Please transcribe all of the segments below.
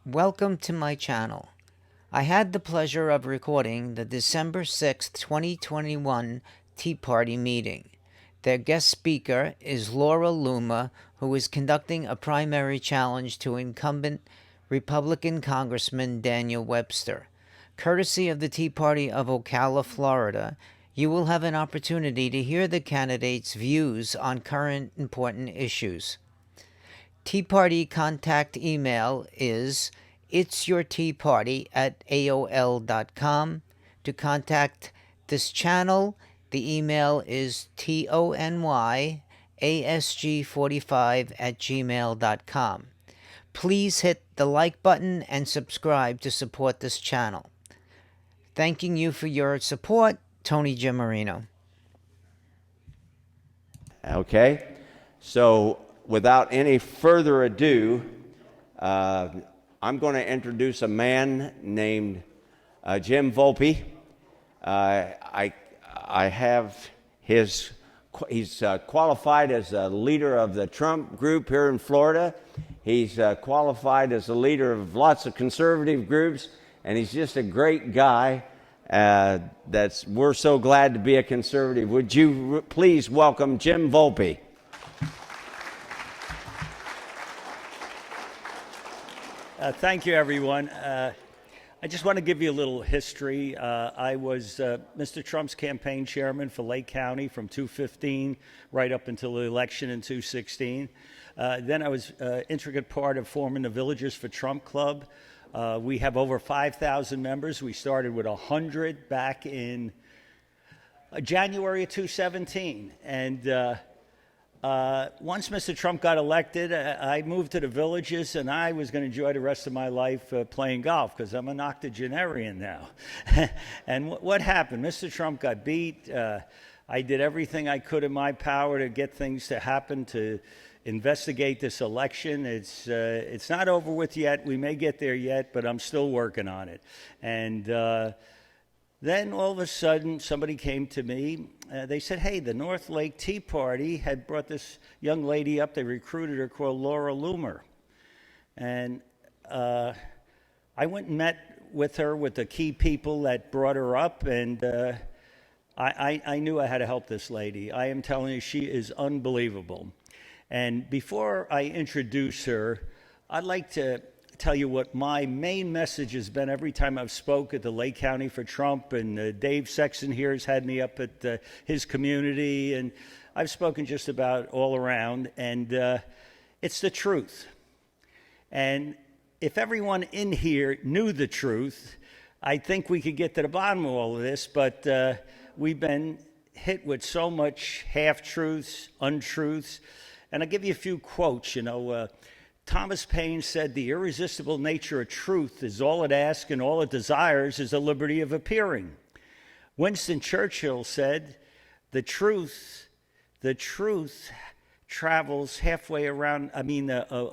Welcome to my channel. I had the pleasure of recording the December 6, 2021 Tea Party meeting. Their guest speaker is Loomer, who is conducting a primary challenge to incumbent Republican Congressman Daniel Webster. Courtesy of the Tea Party of Ocala, Florida, you will have an opportunity to hear the candidate's views on current important issues. Tea Party contact email is itsyourteaparty@aol.com. To contact this channel, the email is tonyasg45@gmail.com. Please hit the like button and subscribe to support this channel. Thanking you for your support, Tony Giammarino. Okay, so without any further ado, I'm going to introduce a man named Jim Volpe. I have he's qualified as a leader of the Trump group here in Florida. He's qualified as a leader of lots of conservative groups, and he's just a great guy. We're so glad to be a conservative. Would you please welcome Jim Volpe? Thank you, everyone. I just want to give you a little history. I was Mr. Trump's campaign chairman for Lake County from 2015 right up until the election in 2016. Then I was an intricate part of forming the Villagers for Trump Club. We have over 5,000 members. We started with 100 back in January of 2017. And once Mr. Trump got elected, I moved to the Villages, and I was going to enjoy the rest of my life playing golf because I'm an octogenarian now. And what happened? Mr. Trump got beat. I did everything I could in my power to get things to happen, to investigate this election. It's not over with yet. We may get there yet, but I'm still working on it. And then all of a sudden, somebody came to me. They said, hey, the North Lake Tea Party had brought this young lady up. They recruited her called Loomer. And I went and met with her, with the key people that brought her up, and I knew I had to help this lady. I am telling you, she is unbelievable. And before I introduce her, I'd like to tell you what my main message has been every time I've spoke at the Lake County for Trump, and Dave Sexton here has had me up at his community, and I've spoken just about all around, and it's the truth. And if everyone in here knew the truth, I think we could get to the bottom of all of this, but we've been hit with so much half-truths, untruths, and I'll give you a few quotes. Thomas Paine said, the irresistible nature of truth is all it asks and all it desires is the liberty of appearing. Winston Churchill said, the truth travels halfway around, a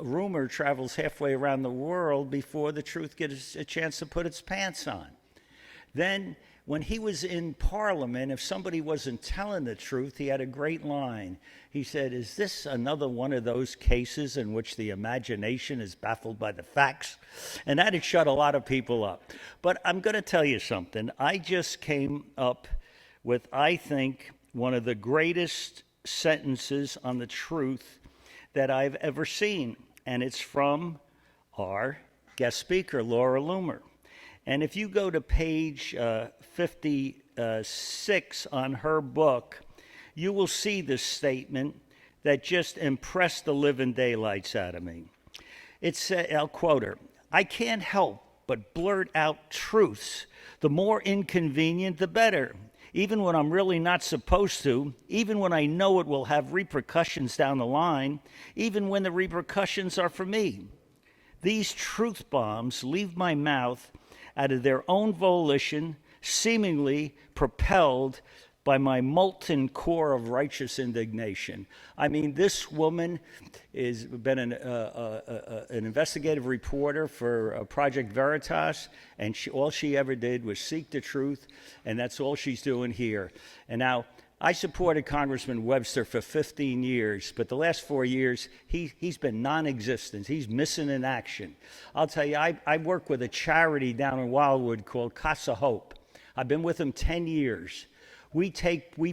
rumor travels halfway around the world before the truth gets a chance to put its pants on. Then, when he was in Parliament, if somebody wasn't telling the truth, he had a great line. He said, is this another one of those cases in which the imagination is baffled by the facts? And that had shut a lot of people up. But I'm going to tell you something. I just came up with, I think, one of the greatest sentences on the truth that I've ever seen. And it's from our guest speaker, Loomer. And if you go to page 56 on her book, you will see this statement that just impressed the living daylights out of me. I'll quote her, I can't help but blurt out truths. The more inconvenient, the better. Even when I'm really not supposed to, even when I know it will have repercussions down the line, even when the repercussions are for me. These truth bombs leave my mouth out of their own volition, seemingly propelled by my molten core of righteous indignation. I mean, this woman has been an investigative reporter for Project Veritas, and all she ever did was seek the truth, and that's all she's doing here. And now, I supported Congressman Webster for 15 years, but the last 4 years, he's been non-existent. He's missing in action. I'll tell you, I work with a charity down in Wildwood called Casa Hope. I've been with them 10 years. We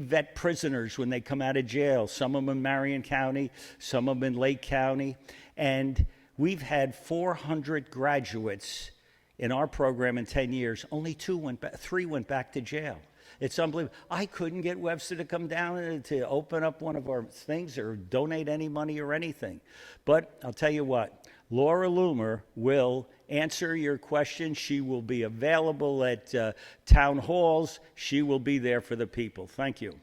vet prisoners when they come out of jail, some of them in Marion County, some of them in Lake County, and we've had 400 graduates in our program in 10 years. Only 3 went back to jail. It's unbelievable. I couldn't get Webster to come down to open up one of our things or donate any money or anything. But I'll tell you what, Laura Loomer will answer your questions. She will be available at town halls. She will be there for the people. Thank you.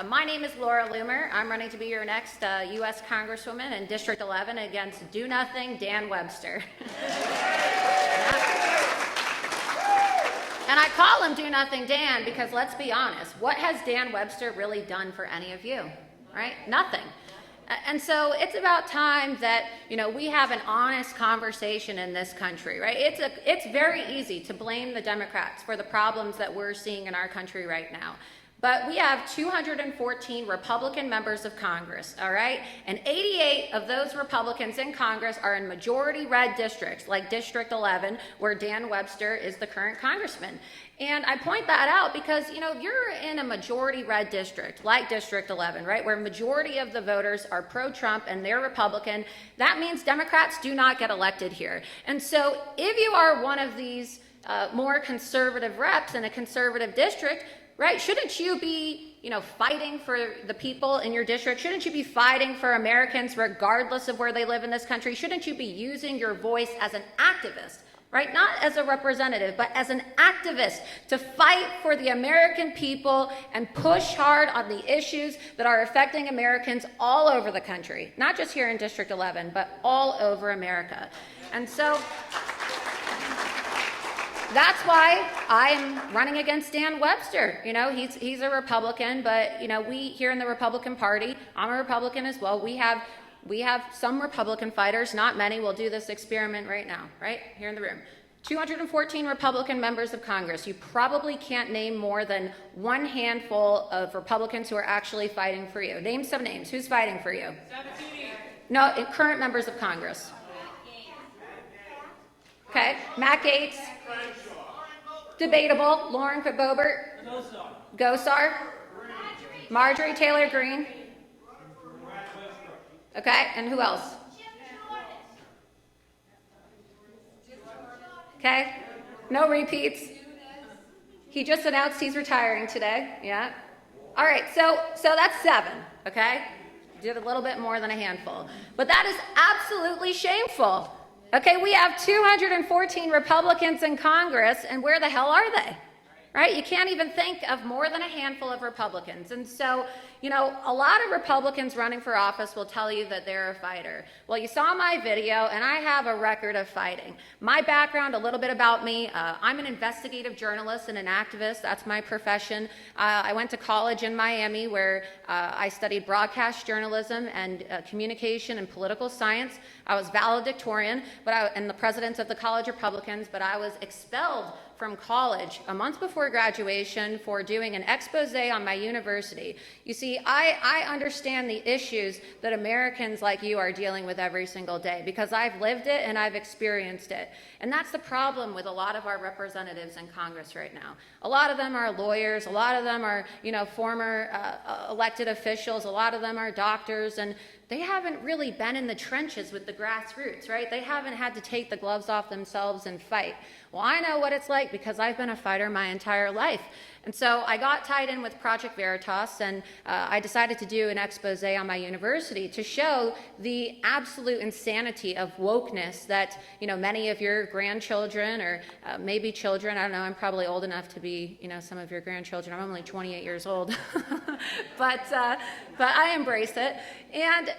My name is Laura Loomer. I'm running to be your next U.S. Congresswoman in District 11 against Do Nothing Dan Webster. And I call him Do Nothing Dan because, let's be honest, what has Dan Webster really done for any of you, right? Nothing. And so it's about time that, we have an honest conversation in this country, right? It's very easy to blame the Democrats for the problems that we're seeing in our country right now. But we have 214 Republican members of Congress, all right? And 88 of those Republicans in Congress are in majority red districts, like District 11, where Dan Webster is the current congressman. And I point that out because, if you're in a majority red district, like District 11, right, where majority of the voters are pro-Trump and they're Republican, that means Democrats do not get elected here. And so if you are one of these more conservative reps in a conservative district, right, shouldn't you be, fighting for the people in your district? Shouldn't you be fighting for Americans regardless of where they live in this country? Shouldn't you be using your voice as an activist, right? Not as a representative, but as an activist to fight for the American people and push hard on the issues that are affecting Americans all over the country, not just here in District 11, but all over America. And so that's why I'm running against Dan Webster. He's a Republican, but we here in the Republican Party, I'm a Republican as well. We have some Republican fighters, not many. We'll do this experiment right now, right here in the room. 214 Republican members of Congress. You probably can't name more than one handful of Republicans who are actually fighting for you. Name some names. Who's fighting for you? 17. No, current members of Congress. Okay, Matt Gaetz. Debatable. Lauren Boebert. Gosar. Marjorie Taylor Greene. Okay, and who else? Okay, no repeats. He just announced he's retiring today. Yeah. All right, so that's 7. Okay, did a little bit more than a handful, but that is absolutely shameful. Okay, we have 214 Republicans in Congress, and where the hell are they? Right? You can't even think of more than a handful of Republicans. And so, a lot of Republicans running for office will tell you that they're a fighter. Well, you saw my video, and I have a record of fighting. My background, a little bit about me, I'm an investigative journalist and an activist. That's my profession. I went to college in Miami where I studied broadcast journalism and communication and political science. I was valedictorian and the president of the College Republicans, but I was expelled from college a month before graduation for doing an expose on my university. You see, I understand the issues that Americans like you are dealing with every single day because I've lived it and I've experienced it. And that's the problem with a lot of our representatives in Congress right now. A lot of them are lawyers, a lot of them are, former elected officials, a lot of them are doctors, and they haven't really been in the trenches with the grassroots, right? They haven't had to take the gloves off themselves and fight. Well, I know what it's like because I've been a fighter my entire life. And so I got tied in with Project Veritas, and I decided to do an expose on my university to show the absolute insanity of wokeness that, many of your grandchildren or maybe children, I don't know, I'm probably old enough to be, some of your grandchildren. I'm only 28 years old. but I embrace it. And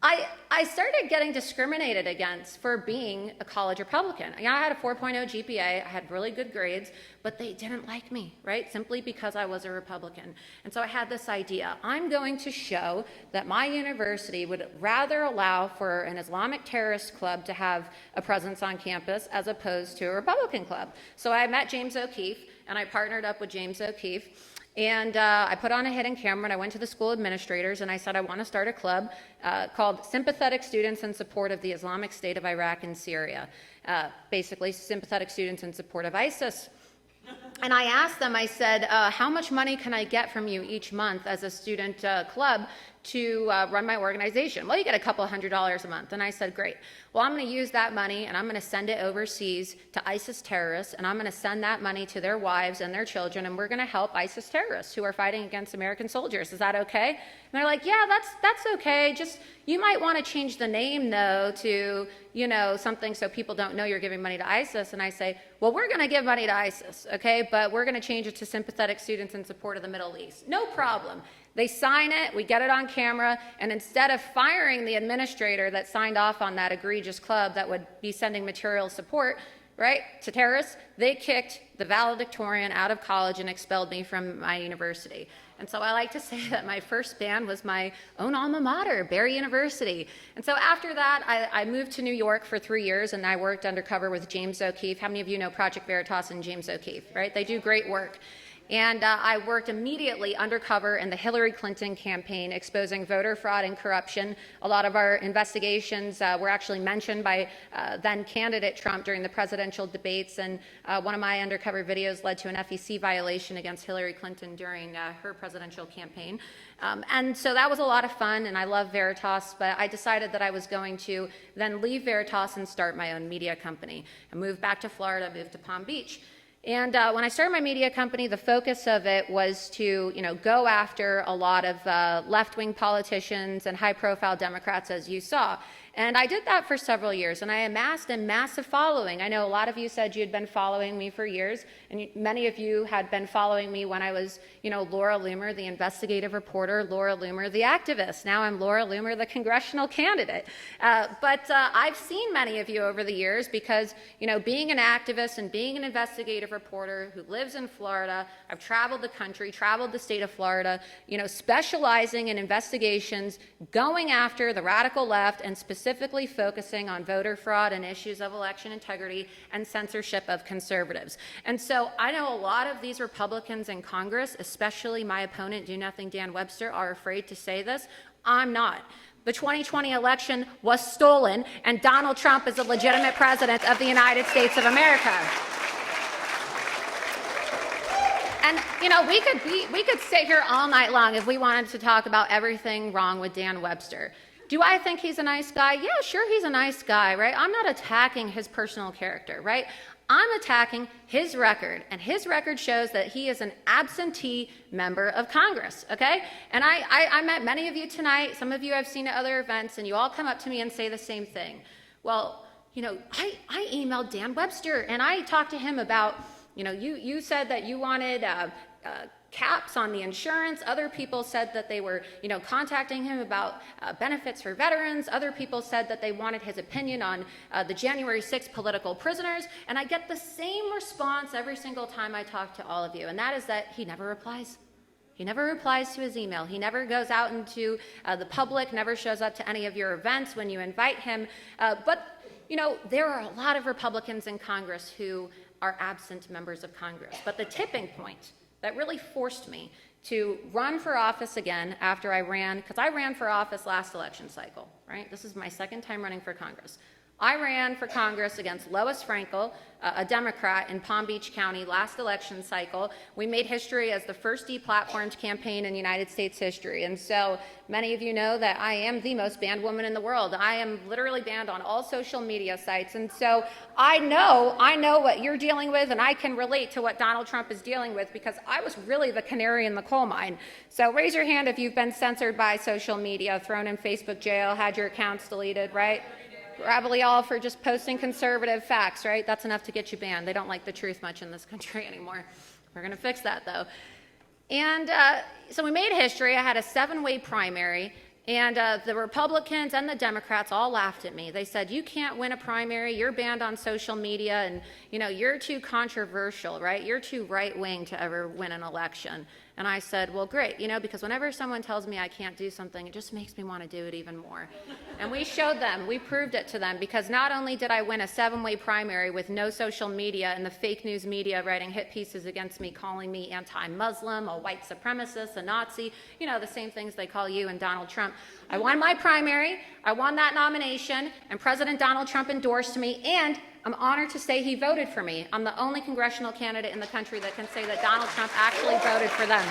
I started getting discriminated against for being a college Republican. I had a 4.0 GPA, I had really good grades, but they didn't like me, right? Simply because I was a Republican. And so I had this idea, I'm going to show that my university would rather allow for an Islamic terrorist club to have a presence on campus as opposed to a Republican club. So I met James O'Keefe, and I partnered up with James O'Keefe. And I put on a hidden camera and I went to the school administrators and I said, I want to start a club called Sympathetic Students in Support of the Islamic State of Iraq and Syria. Basically, sympathetic students in support of ISIS. And I asked them, I said, how much money can I get from you each month as a student club to run my organization? Well, you get a couple $100s a month. And I said, great. Well, I'm going to use that money and I'm going to send it overseas to ISIS terrorists, and I'm going to send that money to their wives and their children, and we're going to help ISIS terrorists who are fighting against American soldiers. Is that okay? And they're like, yeah, that's okay. Just, you might want to change the name, though, to, you know, something so people don't know you're giving money to ISIS. And I say, well, we're going to give money to ISIS, okay? But we're going to change it to Sympathetic Students in Support of the Middle East. No problem. They sign it, we get it on camera, and instead of firing the administrator that signed off on that egregious club that would be sending material support, right, to terrorists, they kicked the valedictorian out of college and expelled me from my university. And so I like to say that my first band was my own alma mater, Barry University. And so after that, I moved to New York for 3 years, and I worked undercover with James O'Keefe. How many of you know Project Veritas and James O'Keefe, right? They do great work. And I worked immediately undercover in the Hillary Clinton campaign, exposing voter fraud and corruption. A lot of our investigations were actually mentioned by then candidate Trump during the presidential debates, and one of my undercover videos led to an FEC violation against Hillary Clinton during her presidential campaign. And so that was a lot of fun, and I love Veritas, but I decided that I was going to then leave Veritas and start my own media company. I moved back to Florida, moved to Palm Beach. And when I started my media company, the focus of it was to, go after a lot of left-wing politicians and high-profile Democrats, as you saw. And I did that for several years, and I amassed a massive following. I know a lot of you said you'd been following me for years, and many of you had been following me when I was, Laura Loomer, the investigative reporter, Laura Loomer, the activist. Now I'm Laura Loomer, the congressional candidate. But I've seen many of you over the years because, being an activist and being an investigative reporter who lives in Florida, I've traveled the country, traveled the state of Florida, specializing in investigations, going after the radical left, and specifically focusing on voter fraud and issues of election integrity and censorship of conservatives. And so I know a lot of these Republicans in Congress, especially my opponent, Do Nothing Dan Webster, are afraid to say this. I'm not. The 2020 election was stolen, and Donald Trump is a legitimate president of the United States of America. And, we could sit here all night long if we wanted to talk about everything wrong with Dan Webster. Do I think he's a nice guy? Yeah, sure, he's a nice guy, right? I'm not attacking his personal character, right? I'm attacking his record, and his record shows that he is an absentee member of Congress, okay? And I met many of you tonight. Some of you I've seen at other events, and you all come up to me and say the same thing. Well, I emailed Dan Webster, and I talked to him about, you said that you wanted caps on the insurance. Other people said that they were, contacting him about benefits for veterans. Other people said that they wanted his opinion on the January 6th political prisoners. And I get the same response every single time I talk to all of you, and that is that he never replies. He never replies to his email. He never goes out into the public, never shows up to any of your events when you invite him. But there are a lot of Republicans in Congress who are absent members of Congress. But the tipping point that really forced me to run for office again after I ran, because I ran for office last election cycle, right? This is my second time running for Congress. I ran for Congress against Lois Frankel, a Democrat in Palm Beach County last election cycle. We made history as the first deplatformed campaign in United States history. And so many of you know that I am the most banned woman in the world. I am literally banned on all social media sites. And so I know what you're dealing with, and I can relate to what Donald Trump is dealing with because I was really the canary in the coal mine. So raise your hand if you've been censored by social media, thrown in Facebook jail, had your accounts deleted, right? Probably all for just posting conservative facts, right? That's enough to get you banned. They don't like the truth much in this country anymore. We're going to fix that, though. And so we made history. I had a 7-way primary, And the Republicans and the Democrats all laughed at me. They said, you can't win a primary, you're banned on social media, and you're too controversial, right? You're too right-wing to ever win an election. And I said, well, great, because whenever someone tells me I can't do something, it just makes me want to do it even more. And we showed them, we proved it to them, because not only did I win a 7-way primary with no social media and the fake news media writing hit pieces against me, calling me anti-Muslim, a white supremacist, a Nazi, the same things they call you and Donald Trump. I won my primary, I won that nomination, and President Donald Trump endorsed me, and I'm honored to say he voted for me. I'm the only congressional candidate in the country that can say that Donald Trump actually voted for them.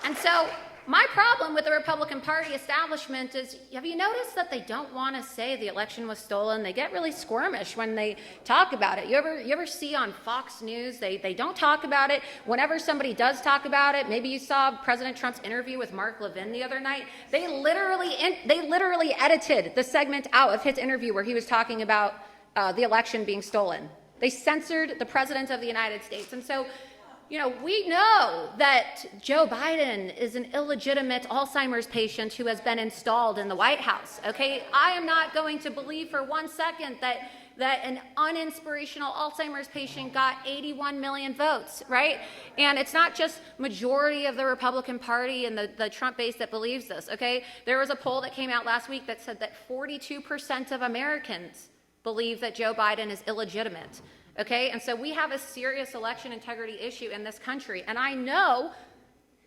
And so my problem with the Republican Party establishment is, have you noticed that they don't want to say the election was stolen? They get really squirmish when they talk about it. You ever see on Fox News, they don't talk about it. Whenever somebody does talk about it, maybe you saw President Trump's interview with Mark Levin the other night, they literally edited the segment out of his interview where he was talking about the election being stolen. They censored the President of the United States. And so, we know that Joe Biden is an illegitimate Alzheimer's patient who has been installed in the White House, okay? I am not going to believe for 1 second that an uninspirational Alzheimer's patient got 81 million votes, right? And it's not just majority of the Republican Party and the Trump base that believes this, okay? There was a poll that came out last week that said that 42% of Americans believe that Joe Biden is illegitimate. Okay, and so we have a serious election integrity issue in this country, and I know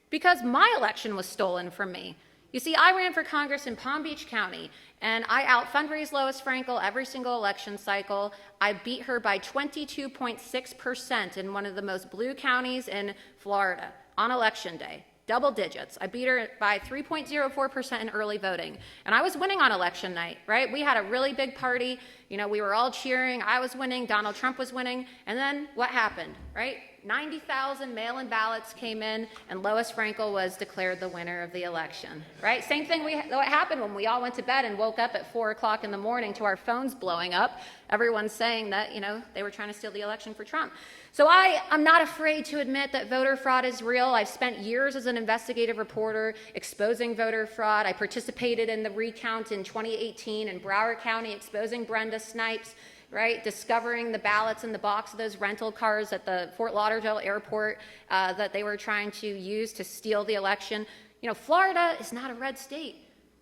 because my election was stolen from me. You see, I ran for Congress in Palm Beach County, and I out-fundraised Lois Frankel every single election cycle. I beat her by 22.6% in one of the most blue counties in Florida on Election Day. Double digits. I beat her by 3.04% in early voting. And I was winning on election night, right? We had a really big party. We were all cheering. I was winning. Donald Trump was winning. And then what happened, right? 90,000 mail-in ballots came in, and Lois Frankel was declared the winner of the election, right? Same thing what happened when we all went to bed and woke up at 4 o'clock in the morning to our phones blowing up. Everyone's saying that, they were trying to steal the election for Trump. So I'm not afraid to admit that voter fraud is real. I've spent years as an investigative reporter exposing voter fraud. I participated in the recount in 2018 in Broward County, exposing Brenda Snipes, right, discovering the ballots in the box of those rental cars at the Fort Lauderdale airport that they were trying to use to steal the election. Florida is not a red state.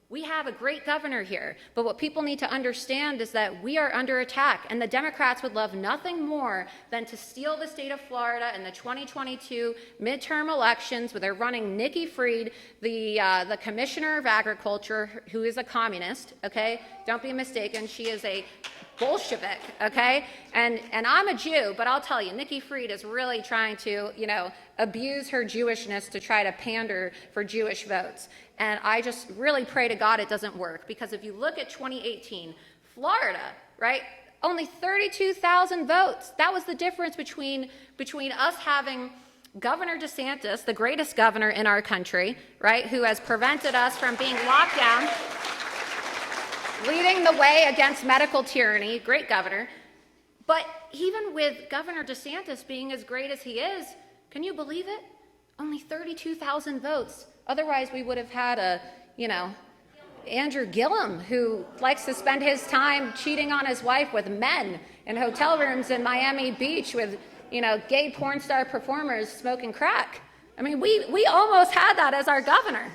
We have a great governor here, but what people need to understand is that we are under attack, and the Democrats would love nothing more than to steal the state of Florida in the 2022 midterm elections, where they're running Nikki Fried, the Commissioner of Agriculture, who is a communist, okay? Don't be mistaken, she is a Bolshevik, okay? And I'm a Jew, but I'll tell you, Nikki Fried is really trying to, abuse her Jewishness to try to pander for Jewish votes. And I just really pray to God it doesn't work, because if you look at 2018, Florida, right, only 32,000 votes. That was the difference between us having Governor DeSantis, the greatest governor in our country, right, who has prevented us from being locked down, leading the way against medical tyranny, great governor. But even with Governor DeSantis being as great as he is, can you believe it? Only 32,000 votes. Otherwise, we would have had Andrew Gillum, who likes to spend his time cheating on his wife with men in hotel rooms in Miami Beach with, gay porn star performers smoking crack. I mean, we almost had that as our governor.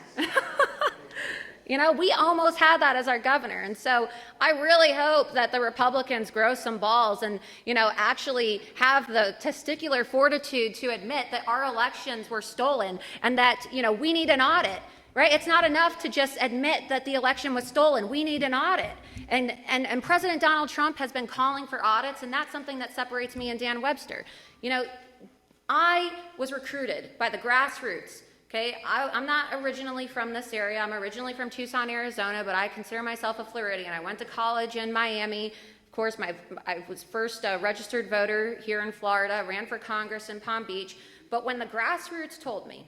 We almost had that as our governor. And so I really hope that the Republicans grow some balls and, actually have the testicular fortitude to admit that our elections were stolen and that, we need an audit, right? It's not enough to just admit that the election was stolen. We need an audit. And President Donald Trump has been calling for audits, and that's something that separates me and Dan Webster. I was recruited by the grassroots. Okay, I'm not originally from this area. I'm originally from Tucson, Arizona, but I consider myself a Floridian. I went to college in Miami. Of course, I was first a registered voter here in Florida, ran for Congress in Palm Beach. But when the grassroots told me,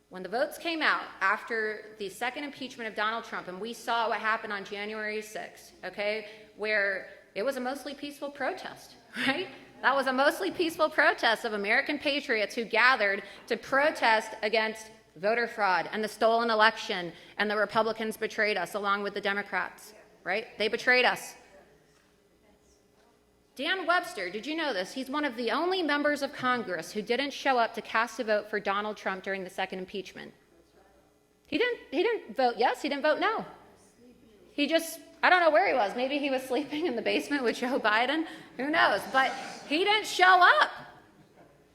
when the votes came out after the second impeachment of Donald Trump, and we saw what happened on January 6th, okay, where it was a mostly peaceful protest, right? That was a mostly peaceful protest of American patriots who gathered to protest against voter fraud and the stolen election, and the Republicans betrayed us along with the Democrats, right? They betrayed us. Dan Webster, did you know this? He's one of the only members of Congress who didn't show up to cast a vote for Donald Trump during the second impeachment. He didn't vote yes, he didn't vote no. He just, I don't know where he was. Maybe he was sleeping in the basement with Joe Biden. Who knows? But he didn't show up.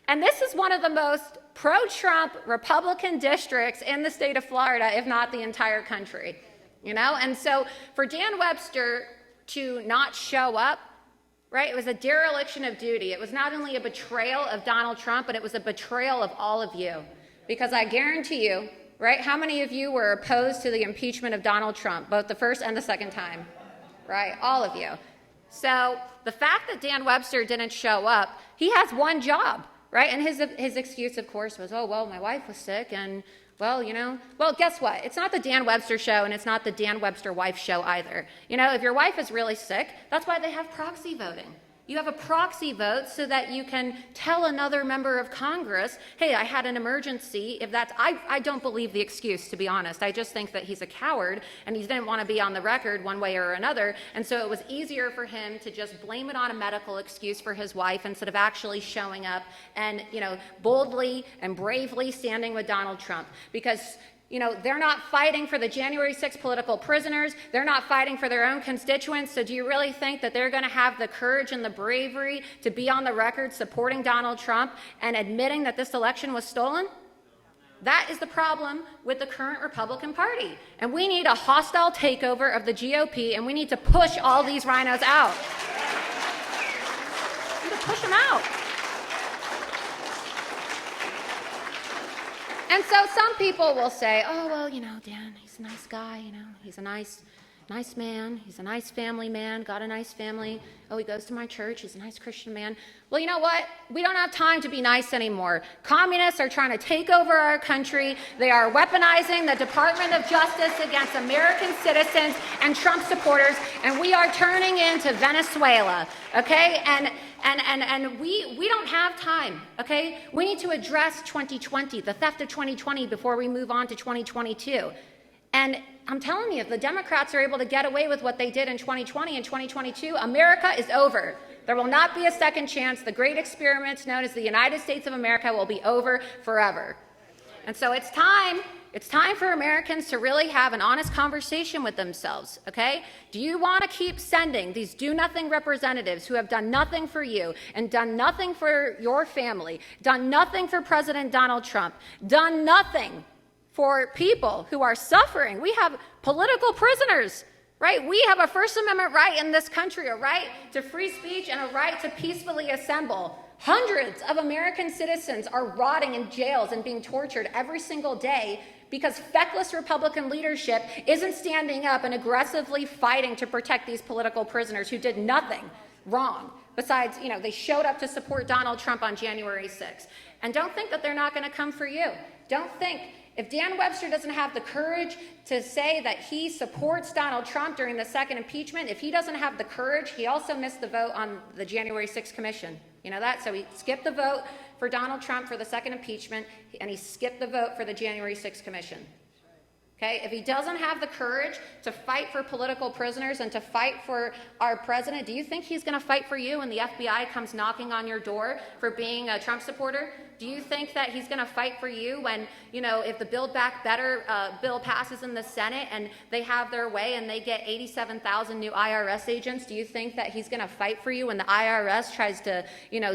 And this is one of the most pro-Trump Republican districts in the state of Florida, if not the entire country. And so for Dan Webster to not show up, right, it was a dereliction of duty. It was not only a betrayal of Donald Trump, but it was a betrayal of all of you. Because I guarantee you, right, how many of you were opposed to the impeachment of Donald Trump, both the first and the second time? Right, all of you. So the fact that Dan Webster didn't show up, he has one job, right? And his excuse, of course, was, oh, well, my wife was sick, and, well, well, guess what? It's not the Dan Webster show, and it's not the Dan Webster wife show either. If your wife is really sick, that's why they have proxy voting. You have a proxy vote so that you can tell another member of Congress, hey, I had an emergency. If that's, I don't believe the excuse, to be honest. I just think that he's a coward and he didn't want to be on the record one way or another. And so it was easier for him to just blame it on a medical excuse for his wife instead of actually showing up and, boldly and bravely standing with Donald Trump. Because they're not fighting for the January 6th political prisoners. They're not fighting for their own constituents. So do you really think that they're going to have the courage and the bravery to be on the record supporting Donald Trump and admitting that this election was stolen? That is the problem with the current Republican Party. And we need a hostile takeover of the GOP, and we need to push all these rhinos out. We need to push them out. And so some people will say, oh, well, Dan, he's a nice guy, he's a nice man, he's a nice family man, got a nice family. Oh, he goes to my church, he's a nice Christian man. Well, you know what? We don't have time to be nice anymore. Communists are trying to take over our country. They are weaponizing the Department of Justice against American citizens and Trump supporters, and we are turning into Venezuela, okay? And we don't have time, okay? We need to address 2020, the theft of 2020, before we move on to 2022. And I'm telling you, if the Democrats are able to get away with what they did in 2020 and 2022, America is over. There will not be a second chance. The great experiment known as the United States of America will be over forever. And so it's time for Americans to really have an honest conversation with themselves, okay? Do you want to keep sending these do-nothing representatives who have done nothing for you and done nothing for your family, done nothing for President Donald Trump, done nothing for people who are suffering? We have political prisoners, right? We have a First Amendment right in this country, a right to free speech and a right to peacefully assemble. Hundreds of American citizens are rotting in jails and being tortured every single day because feckless Republican leadership isn't standing up and aggressively fighting to protect these political prisoners who did nothing wrong. Besides, they showed up to support Donald Trump on January 6th. And don't think that they're not going to come for you. Don't think, if Dan Webster doesn't have the courage to say that he supports Donald Trump during the second impeachment, if he doesn't have the courage, he also missed the vote on the January 6th commission. You know that? So he skipped the vote for Donald Trump for the second impeachment, and he skipped the vote for the January 6th commission. Okay, if he doesn't have the courage to fight for political prisoners and to fight for our president, do you think he's going to fight for you when the FBI comes knocking on your door for being a Trump supporter? Do you think that he's going to fight for you when, if the Build Back Better bill passes in the Senate and they have their way and they get 87,000 new IRS agents? Do you think that he's going to fight for you when the IRS tries to,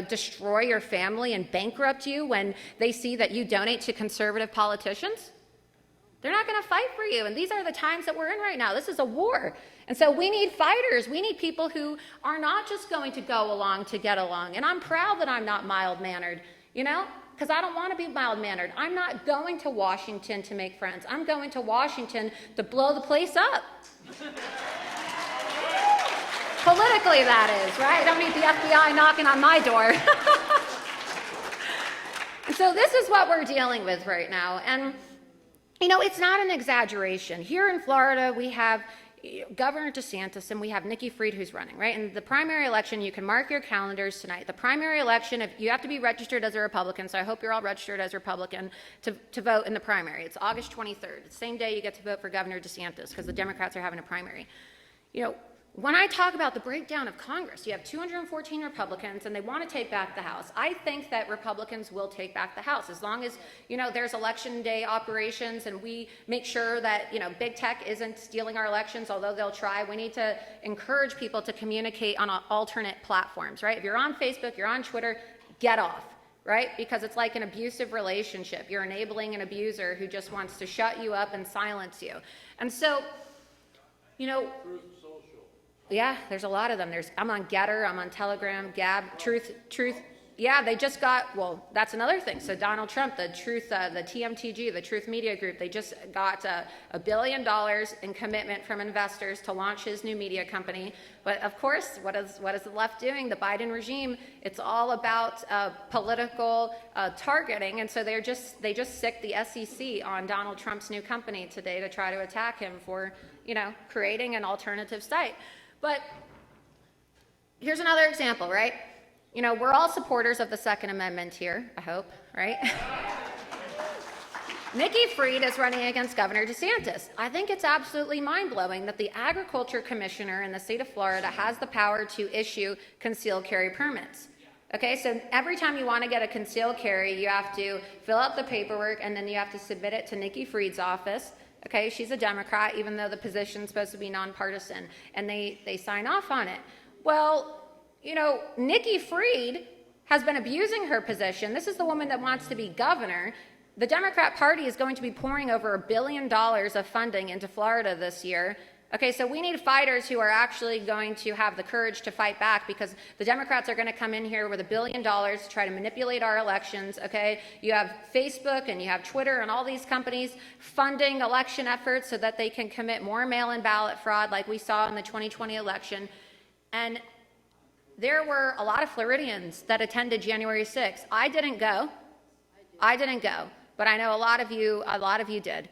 destroy your family and bankrupt you when they see that you donate to conservative politicians? They're not going to fight for you. And these are the times that we're in right now. This is a war. And so we need fighters. We need people who are not just going to go along to get along. And I'm proud that I'm not mild-mannered, because I don't want to be mild-mannered. I'm not going to Washington to make friends. I'm going to Washington to blow the place up. Politically, that is, right? I don't need the FBI knocking on my door. And so this is what we're dealing with right now. And it's not an exaggeration. Here in Florida, we have Governor DeSantis, and we have Nikki Fried who's running, right? And the primary election, you can mark your calendars tonight. The primary election, if you have to be registered as a Republican, so I hope you're all registered as a Republican to vote in the primary. It's August 23rd. The same day you get to vote for Governor DeSantis because the Democrats are having a primary. When I talk about the breakdown of Congress, you have 214 Republicans and they want to take back the House. I think that Republicans will take back the House as long as, there's election day operations and we make sure that, big tech isn't stealing our elections, although they'll try. We need to encourage people to communicate on alternate platforms, right? If you're on Facebook, you're on Twitter, get off. Right? Because it's like an abusive relationship. You're enabling an abuser who just wants to shut you up and silence you. And so, yeah, there's a lot of them. I'm on Getter, I'm on Telegram, Gab, Truth. Yeah, they just got, well, that's another thing. So Donald Trump, the TMTG, the Truth Media Group, they just got $1 billion in commitment from investors to launch his new media company. But of course, what is the left doing? The Biden regime, it's all about political targeting. And so they just sicked the SEC on Donald Trump's new company today to try to attack him for, creating an alternative site. But here's another example, right? We're all supporters of the Second Amendment here, I hope, right? Nikki Fried is running against Governor DeSantis. I think it's absolutely mind-blowing that the Agriculture Commissioner in the state of Florida has the power to issue concealed carry permits. Okay, so every time you want to get a concealed carry, you have to fill out the paperwork and then you have to submit it to Nikki Fried's office. Okay, she's a Democrat, even though the position's supposed to be nonpartisan, and they sign off on it. Well, Nikki Fried has been abusing her position. This is the woman that wants to be governor. The Democrat Party is going to be pouring over $1 billion of funding into Florida this year. Okay, so we need fighters who are actually going to have the courage to fight back because the Democrats are going to come in here with $1 billion to try to manipulate our elections, okay? You have Facebook and you have Twitter and all these companies funding election efforts so that they can commit more mail-in ballot fraud like we saw in the 2020 election. And there were a lot of Floridians that attended January 6th. I didn't go, but I know a lot of you did.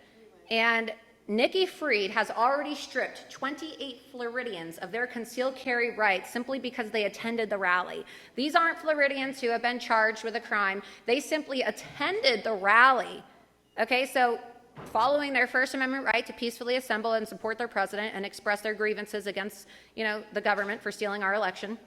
And Nikki Fried has already stripped 28 Floridians of their concealed carry rights simply because they attended the rally. These aren't Floridians who have been charged with a crime. They simply attended the rally. Okay, so following their First Amendment right to peacefully assemble and support their president and express their grievances against, the government for stealing our election.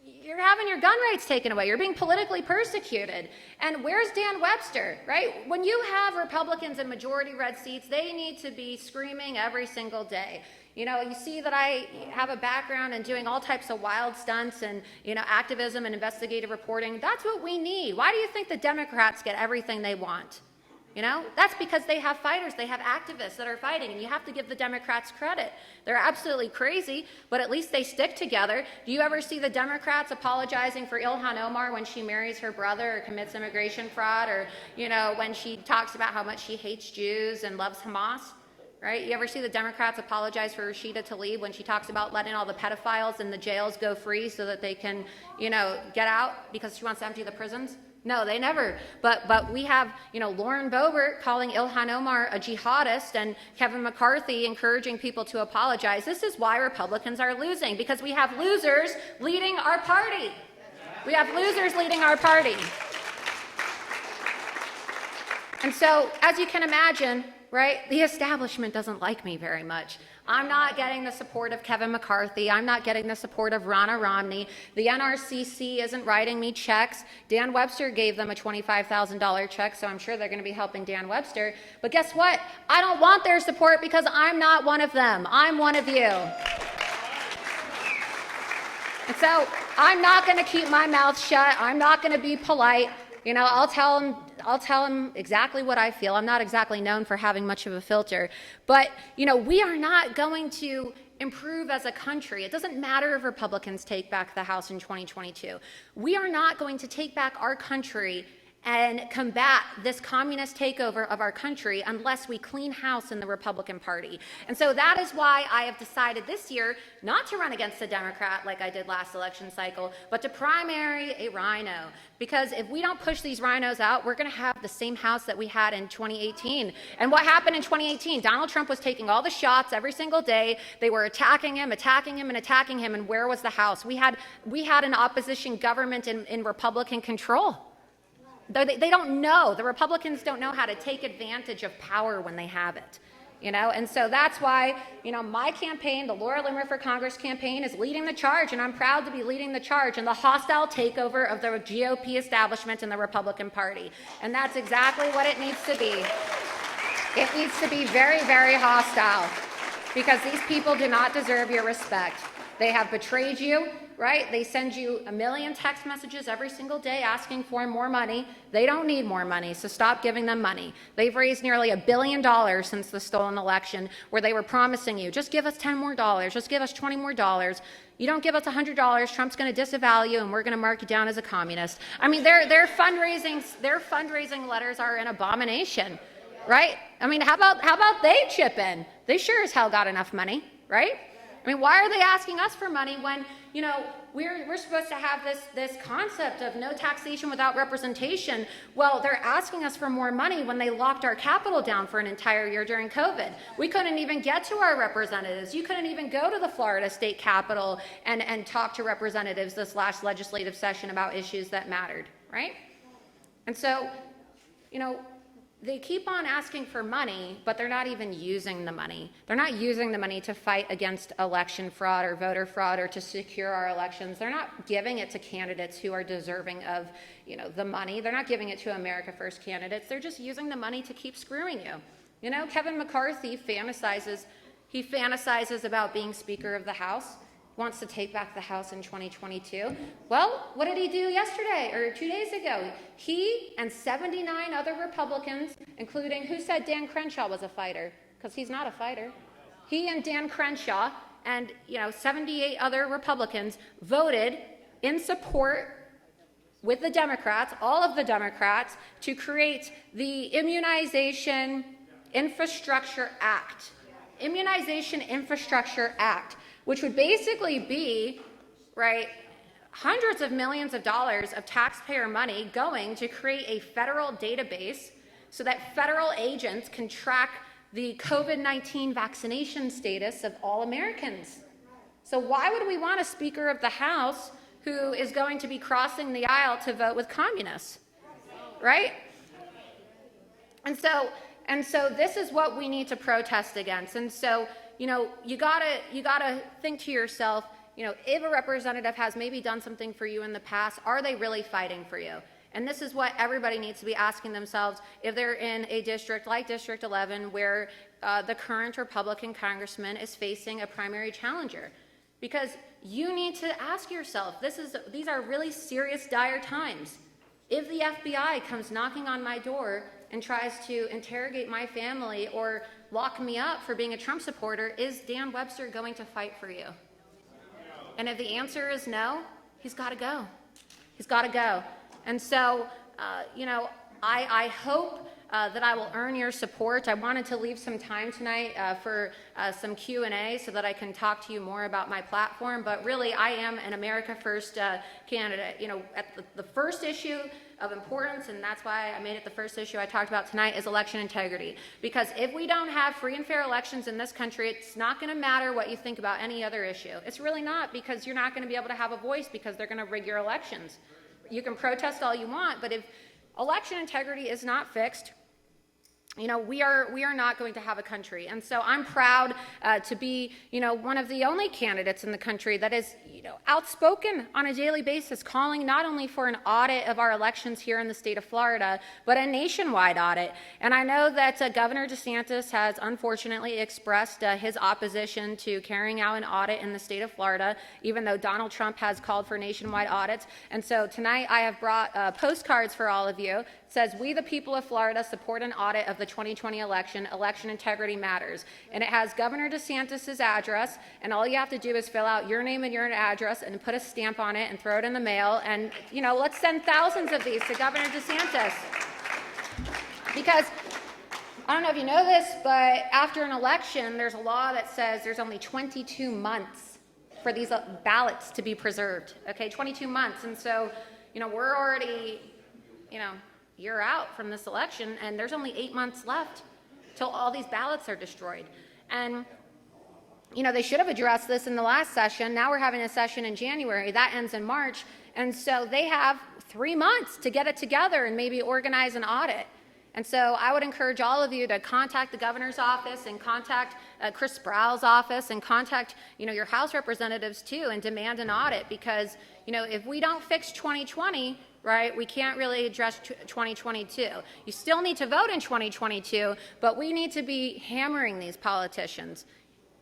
You're having your gun rights taken away. You're being politically persecuted. And where's Dan Webster, right? When you have Republicans in majority red seats, they need to be screaming every single day. You see that I have a background in doing all types of wild stunts and, activism and investigative reporting. That's what we need. Why do you think the Democrats get everything they want? That's because they have fighters, they have activists that are fighting, and you have to give the Democrats credit. They're absolutely crazy, but at least they stick together. Do you ever see the Democrats apologizing for Ilhan Omar when she marries her brother or commits immigration fraud, or, when she talks about how much she hates Jews and loves Hamas? Right? You ever see the Democrats apologize for Rashida Tlaib when she talks about letting all the pedophiles in the jails go free so that they can, get out because she wants to empty the prisons? No, they never. But we have, Lauren Boebert calling Ilhan Omar a jihadist and Kevin McCarthy encouraging people to apologize. This is why Republicans are losing, because we have losers leading our party. We have losers leading our party. And so, as you can imagine, right, the establishment doesn't like me very much. I'm not getting the support of Kevin McCarthy. I'm not getting the support of Ronna Romney. The NRCC isn't writing me checks. Dan Webster gave them a $25,000 check, so I'm sure they're going to be helping Dan Webster. But guess what? I don't want their support because I'm not one of them. I'm one of you. And so I'm not going to keep my mouth shut. I'm not going to be polite. I'll tell them exactly what I feel. I'm not exactly known for having much of a filter. But, we are not going to improve as a country. It doesn't matter if Republicans take back the House in 2022. We are not going to take back our country and combat this communist takeover of our country unless we clean house in the Republican Party. And so that is why I have decided this year not to run against a Democrat like I did last election cycle, but to primary a rhino. Because if we don't push these rhinos out, we're going to have the same House that we had in 2018. And what happened in 2018? Donald Trump was taking all the shots every single day. They were attacking him, and attacking him. And where was the House? We had an opposition government in Republican control. They don't know. The Republicans don't know how to take advantage of power when they have it. And so that's why, my campaign, the Laura Loomer for Congress campaign, is leading the charge, and I'm proud to be leading the charge in the hostile takeover of the GOP establishment in the Republican Party. And that's exactly what it needs to be. It needs to be very, very hostile, because these people do not deserve your respect. They have betrayed you, right? They send you 1 million text messages every single day asking for more money. They don't need more money, so stop giving them money. They've raised nearly $1 billion since the stolen election, where they were promising you, just give us $10 more, just give us $20 more. You don't give us $100, Trump's going to disavow you, and we're going to mark you down as a communist. I mean, their fundraising letters are an abomination, right? I mean, how about they chip in? They sure as hell got enough money, right? I mean, why are they asking us for money when, we're supposed to have this concept of no taxation without representation? Well, they're asking us for more money when they locked our Capitol down for an entire year during COVID. We couldn't even get to our representatives. You couldn't even go to the Florida State Capitol and talk to representatives this last legislative session about issues that mattered, right? And so, they keep on asking for money, but they're not even using the money. They're not using the money to fight against election fraud or voter fraud or to secure our elections. They're not giving it to candidates who are deserving of, the money. They're not giving it to America First candidates. They're just using the money to keep screwing you. Kevin McCarthy fantasizes about being Speaker of the House, wants to take back the House in 2022. Well, what did he do yesterday or 2 days ago? He and 79 other Republicans, including, who said Dan Crenshaw was a fighter? Because he's not a fighter. He and Dan Crenshaw and 78 other Republicans voted in support with the Democrats, all of the Democrats, to create the Immunization Infrastructure Act. Immunization Infrastructure Act, which would basically be, right, hundreds of millions of dollars of taxpayer money going to create a federal database so that federal agents can track the COVID-19 vaccination status of all Americans. So why would we want a Speaker of the House who is going to be crossing the aisle to vote with communists, right? And so this is what we need to protest against. And so, you gotta think to yourself, if a representative has maybe done something for you in the past, are they really fighting for you? And this is what everybody needs to be asking themselves if they're in a district like District 11 where the current Republican congressman is facing a primary challenger. Because you need to ask yourself, these are really serious, dire times. If the FBI comes knocking on my door and tries to interrogate my family or lock me up for being a Trump supporter, is Dan Webster going to fight for you? And if the answer is no, he's got to go. He's got to go. And so, I hope that I will earn your support. I wanted to leave some time tonight for some Q&A so that I can talk to you more about my platform. But really, I am an America First candidate. At the first issue of importance, and that's why I made it the first issue I talked about tonight, is election integrity. Because if we don't have free and fair elections in this country, it's not going to matter what you think about any other issue. It's really not, because you're not going to be able to have a voice because they're going to rig your elections. You can protest all you want, but if election integrity is not fixed, we are not going to have a country. And so I'm proud to be, one of the only candidates in the country that is, outspoken on a daily basis, calling not only for an audit of our elections here in the state of Florida, but a nationwide audit. And I know that Governor DeSantis has unfortunately expressed his opposition to carrying out an audit in the state of Florida, even though Donald Trump has called for nationwide audits. And so tonight I have brought postcards for all of you. It says, "We the people of Florida support an audit of the the 2020 election, Election Integrity Matters. And it has Governor DeSantis's address, and all you have to do is fill out your name and your address and put a stamp on it and throw it in the mail. And, you know, let's send thousands of these to Governor DeSantis. Because I don't know if you know this, but after an election, there's a law that says there's only 22 months for these ballots to be preserved. Okay, 22 months. And so, you know, we're already, you know, year out from this election, and there's only 8 months left till all these ballots are destroyed. And, you know, they should have addressed this in the last session. Now we're having a session in January. That ends in March. And so they have 3 months to get it together and maybe organize an audit. And so I would encourage all of you to contact the governor's office and contact Chris Sproul's office and contact, you know, your House representatives too, and demand an audit, because, you know, if we don't fix 2020, right, we can't really address 2022. You still need to vote in 2022, but we need to be hammering these politicians.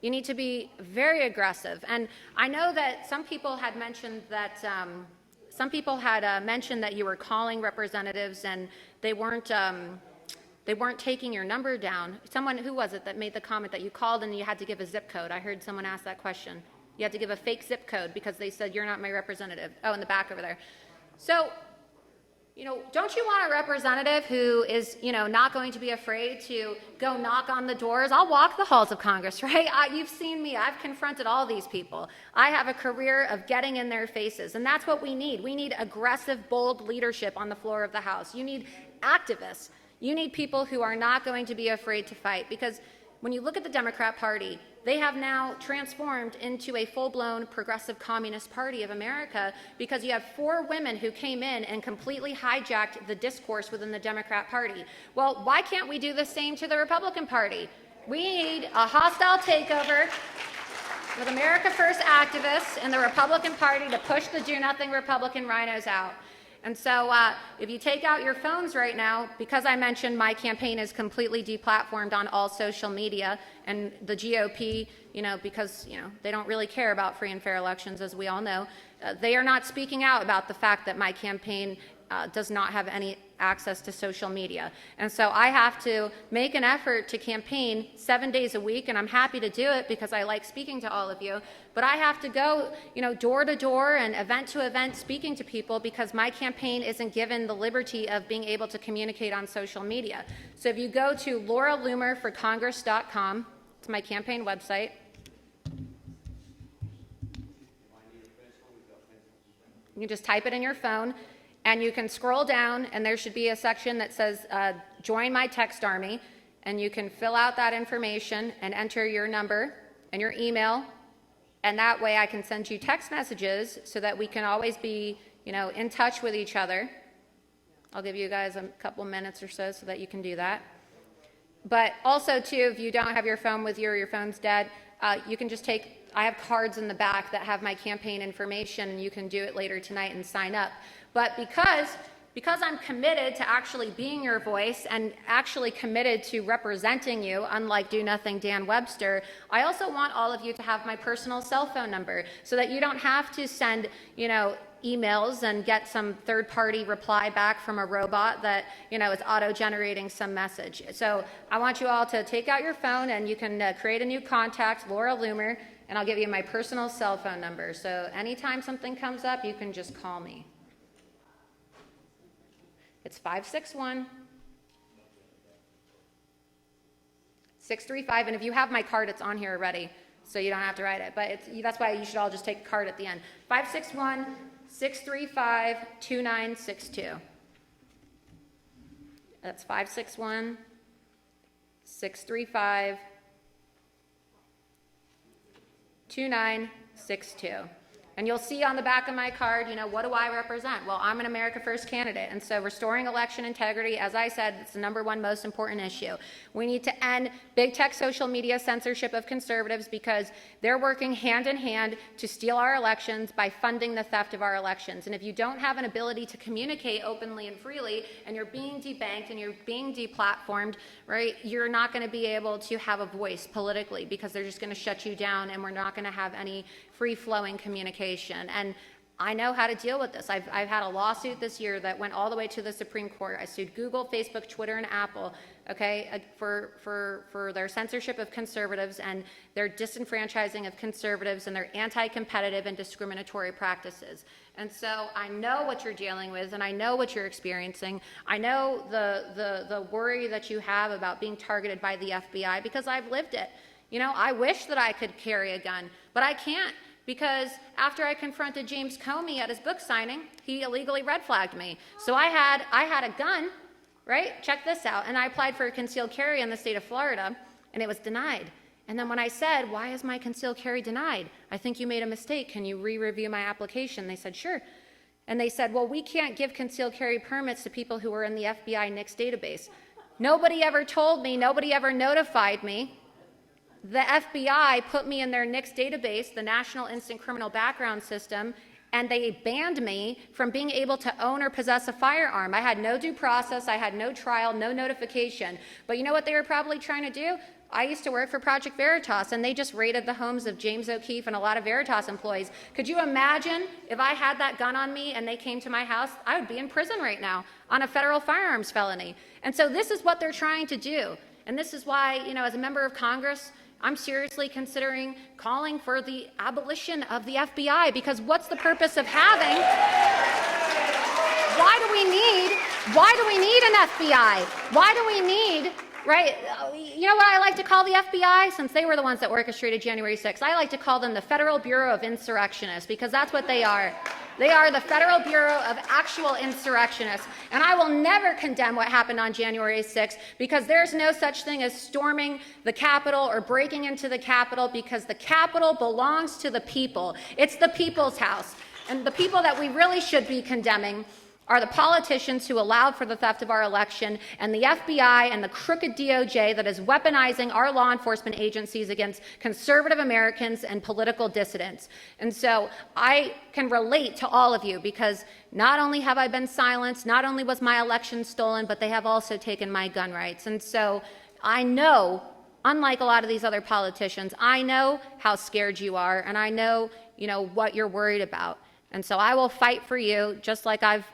You need to be very aggressive. And I know that some people had mentioned that you were calling representatives and they weren't taking your number down. Someone, who was it that made the comment that you called and you had to give a zip code? I heard someone ask that question. You had to give a fake zip code because they said you're not my representative. Oh, in the back over there. So, you know, don't you want a representative who is, you know, not going to be afraid to go knock on the doors? I'll walk the halls of Congress, right? You've seen me. I've confronted all these people. I have a career of getting in their faces, and that's what we need. We need aggressive, bold leadership on the floor of the House. You need activists. You need people who are not going to be afraid to fight, because when you look at the Democrat Party, they have now transformed into a full-blown progressive communist party of America, because you have 4 women who came in and completely hijacked the discourse within the Democrat Party. Well, why can't we do the same to the Republican Party? We need a hostile takeover with America First activists and the Republican Party to push the do-nothing Republican rhinos out. And so if you take out your phones right now, because I mentioned my campaign is completely deplatformed on all social media, and the GOP, you know, because, you know, they don't really care about free and fair elections, as we all know, they are not speaking out about the fact that my campaign does not have any access to social media. And so I have to make an effort to campaign 7 days a week, and I'm happy to do it because I like speaking to all of you. But I have to go, you know, door to door and event to event speaking to people, because my campaign isn't given the liberty of being able to communicate on social media. So if you go to lauraloomerforcongress.com, it's my campaign website. You can just type it in your phone, and you can scroll down, and there should be a section that says join my text army, and you can fill out that information and enter your number and your email, and that way I can send you text messages so that we can always be, you know, in touch with each other. I'll give you guys a couple minutes or so that you can do that. But also too, if you don't have your phone with you or your phone's dead, you can just I have cards in the back that have my campaign information, and you can do it later tonight and sign up. But because I'm committed to actually being your voice and actually committed to representing you, unlike do-nothing Dan Webster, I also want all of you to have my personal cell phone number so that you don't have to send, you know, emails and get some third-party reply back from a robot that, you know, is auto-generating some message. So I want you all to take out your phone, and you can create a new contact, Laura Loomer, and I'll give you my personal cell phone number. So anytime something comes up, you can just call me. It's 561-635, and if you have my card, it's on here already, so you don't have to write it. But that's why you should all just take a card at the end. 561-635-2962. That's 561-635-2962. And you'll see on the back of my card, you know, what do I represent? Well, I'm an America First candidate. And so restoring election integrity, as I said, it's the #1 most important issue. We need to end big tech social media censorship of conservatives, because they're working hand in hand to steal our elections by funding the theft of our elections. And if you don't have an ability to communicate openly and freely, and you're being debanked and you're being deplatformed, right, you're not going to be able to have a voice politically, because they're just going to shut you down, and we're not going to have any free-flowing communication. And I know how to deal with this. I've had a lawsuit this year that went all the way to the Supreme Court. I sued Google, Facebook, Twitter, and Apple, okay, for their censorship of conservatives and their disenfranchising of conservatives and their anti-competitive and discriminatory practices. And so I know what you're dealing with, and I know what you're experiencing. I know the worry that you have about being targeted by the FBI because I've lived it. You know, I wish that I could carry a gun, but I can't. Because after I confronted James Comey at his book signing, he illegally red flagged me. So I had a gun, right? Check this out. And I applied for a concealed carry in the state of Florida, and it was denied. And then when I said, why is my concealed carry denied? I think you made a mistake. Can you re-review my application? They said, sure. And they said, well, we can't give concealed carry permits to people who are in the FBI NICS database. Nobody ever told me, nobody ever notified me. The FBI put me in their NICS database, the National Instant Criminal Background System, and they banned me from being able to own or possess a firearm. I had no due process, I had no trial, no notification. But you know what they were probably trying to do? I used to work for Project Veritas, and they just raided the homes of James O'Keefe and a lot of Veritas employees. Could you imagine if I had that gun on me and they came to my house? I would be in prison right now on a federal firearms felony. And so this is what they're trying to do. And this is why, you know, as a member of Congress, I'm seriously considering calling for the abolition of the FBI, because what's the purpose of having? Why do we need an FBI? Why do we need, right? You know what I like to call the FBI? Since they were the ones that orchestrated January 6th, I like to call them the Federal Bureau of Insurrectionists, because that's what they are. They are the Federal Bureau of actual insurrectionists. And I will never condemn what happened on January 6th, because there's no such thing as storming the Capitol or breaking into the Capitol, because the Capitol belongs to the people. It's the people's house. And the people that we really should be condemning are the politicians who allowed for the theft of our election, and the FBI and the crooked DOJ that is weaponizing our law enforcement agencies against conservative Americans and political dissidents. And so I can relate to all of you, because not only have I been silenced, not only was my election stolen, but they have also taken my gun rights. And so I know, unlike a lot of these other politicians, I know how scared you are, and I know, you know, what you're worried about. And so I will fight for you, just like I've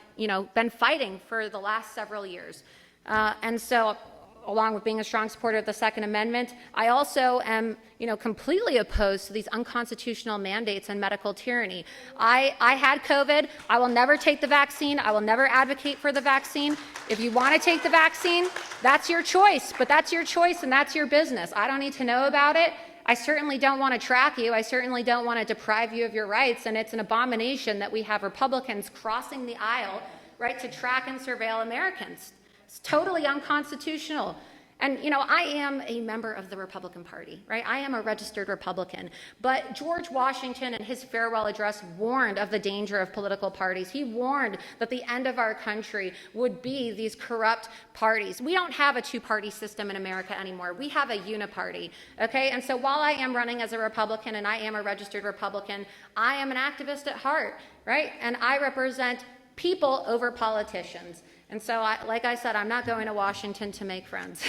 been fighting for the last several years. And so, along with being a strong supporter of the Second Amendment, I also am, completely opposed to these unconstitutional mandates and medical tyranny. I had COVID. I will never take the vaccine. I will never advocate for the vaccine. If you want to take the vaccine, that's your choice. But that's your choice and that's your business. I don't need to know about it. I certainly don't want to track you. I certainly don't want to deprive you of your rights. And it's an abomination that we have Republicans crossing the aisle, right, to track and surveil Americans. It's totally unconstitutional. And, I am a member of the Republican Party, right? I am a registered Republican. But George Washington, in his farewell address, warned of the danger of political parties. He warned that the end of our country would be these corrupt parties. We don't have a two-party system in America anymore. We have a uniparty, okay? And so while I am running as a Republican and I am a registered Republican, I am an activist at heart, right? And I represent people over politicians. And so, like I said, I'm not going to Washington to make friends.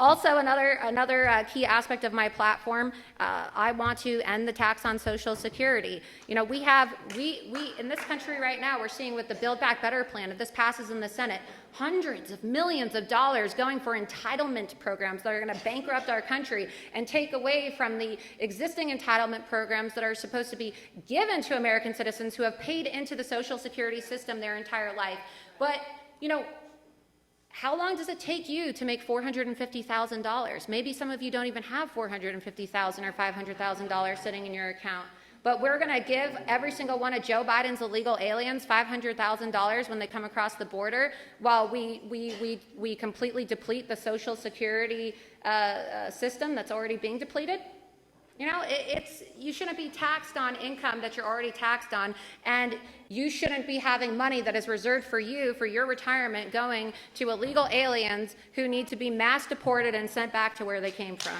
Also, another key aspect of my platform, I want to end the tax on Social Security. We in this country right now, we're seeing with the Build Back Better plan, if this passes in the Senate, hundreds of millions of dollars going for entitlement programs that are going to bankrupt our country and take away from the existing entitlement programs that are supposed to be given to American citizens who have paid into the Social Security system their entire life. But, how long does it take you to make $450,000? Maybe some of you don't even have $450,000 or $500,000 sitting in your account. But we're going to give every single one of Joe Biden's illegal aliens $500,000 when they come across the border, while we completely deplete the Social Security system that's already being depleted. You shouldn't be taxed on income that you're already taxed on, and you shouldn't be having money that is reserved for you for your retirement going to illegal aliens who need to be mass deported and sent back to where they came from.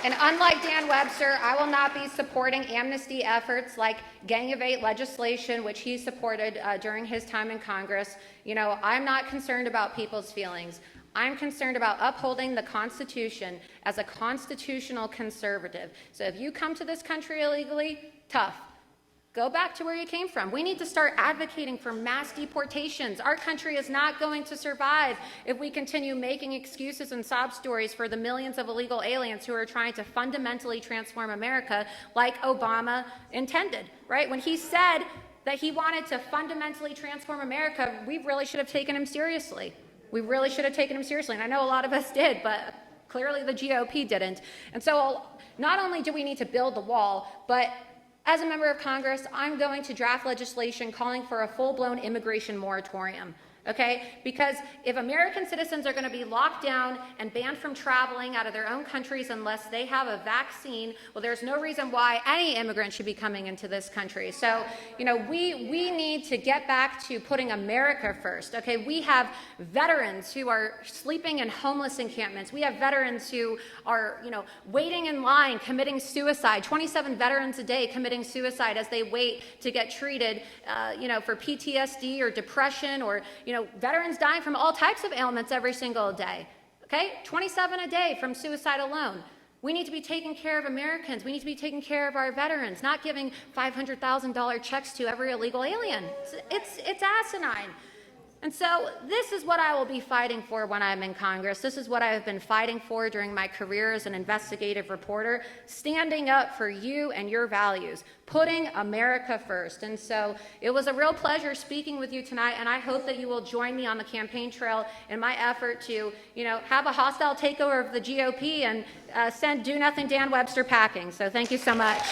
And unlike Dan Webster, I will not be supporting amnesty efforts like gang of 8 legislation, which he supported during his time in Congress. I'm not concerned about people's feelings. I'm concerned about upholding the Constitution as a constitutional conservative. So if you come to this country illegally, tough. Go back to where you came from. We need to start advocating for mass deportations. Our country is not going to survive if we continue making excuses and sob stories for the millions of illegal aliens who are trying to fundamentally transform America like Obama intended, right? When he said that he wanted to fundamentally transform America, we really should have taken him seriously. We really should have taken him seriously. And I know a lot of us did, but clearly the GOP didn't. And so not only do we need to build the wall, but as a member of Congress, I'm going to draft legislation calling for a full-blown immigration moratorium, okay? Because if American citizens are going to be locked down and banned from traveling out of their own countries unless they have a vaccine, well, there's no reason why any immigrant should be coming into this country. So, you know, we need to get back to putting America first, okay? We have veterans who are sleeping in homeless encampments. We have veterans who are, you know, waiting in line, committing suicide. 27 veterans a day committing suicide as they wait to get treated, you know, for PTSD or depression, or, you know, veterans dying from all types of ailments every single day, okay? 27 a day from suicide alone. We need to be taking care of Americans. We need to be taking care of our veterans, not giving $500,000 checks to every illegal alien. It's asinine. And so this is what I will be fighting for when I'm in Congress. This is what I have been fighting for during my career as an investigative reporter, standing up for you and your values, putting America first. And so it was a real pleasure speaking with you tonight, and I hope that you will join me on the campaign trail in my effort to, you know, have a hostile takeover of the GOP and send Do Nothing Dan Webster packing. So thank you so much.